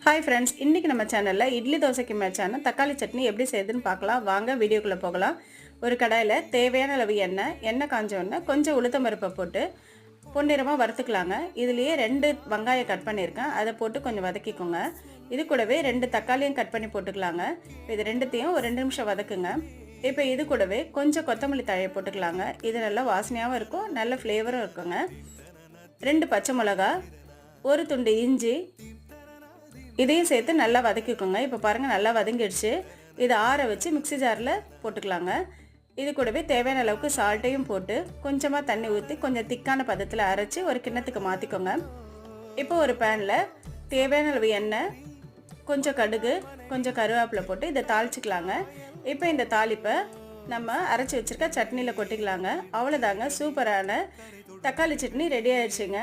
Hi friends, இன்றைக்கி நம்ம சேனலில் இட்லி தோசைக்கு மேட்சான தக்காளி சட்னி எப்படி செய்யுதுன்னு பார்க்கலாம். வாங்க வீடியோக்குள்ளே போகலாம். ஒரு கடாயில் தேவையான அளவு எண்ணெய் காஞ்சோடனே கொஞ்சம் உளுத்தம் பருப்பை போட்டு பொன்னிறமாக வறுத்துக்கலாங்க. இதுலேயே 2 வெங்காயம் கட் பண்ணியிருக்கேன், அதை போட்டு கொஞ்சம் வதக்கிக்கோங்க. இது கூடவே 2 தக்காளியும் கட் பண்ணி போட்டுக்கலாங்க. இது ரெண்டுத்தையும் ஒரு 2 நிமிஷம் வதக்குங்க. இப்போ இது கூடவே கொஞ்சம் கொத்தமல்லி தழையை போட்டுக்கலாங்க. இது நல்லா வாசனையாகவும் இருக்கும், நல்ல ஃப்ளேவரும் இருக்குங்க. 2 பச்சை மிளகா, ஒரு துண்டு இஞ்சி, இதையும் சேர்த்து நல்லா வதக்கிக்கோங்க. இப்போ பாருங்கள், நல்லா வதங்கிடுச்சு. இதை ஆற வச்சு மிக்ஸி ஜாரில் போட்டுக்கலாங்க. இது கூடவே தேவையான அளவுக்கு சால்ட்டையும் போட்டு கொஞ்சமாக தண்ணி ஊற்றி கொஞ்சம் திக்கான பதத்தில் அரைச்சி ஒரு கிண்ணத்துக்கு மாற்றிக்கோங்க. இப்போ ஒரு பேனில் தேவையான அளவு எண்ணெய், கொஞ்சம் கடுகு, கொஞ்சம் கருவேப்பிலை போட்டு இதை தாளிச்சிக்கலாங்க. இப்போ இந்த தாளிப்பை நம்ம அரைச்சி வச்சுருக்க சட்னியில் கொட்டிக்கலாங்க. அவ்வளோதாங்க, சூப்பரான தக்காளி சட்னி ரெடி ஆயிடுச்சுங்க.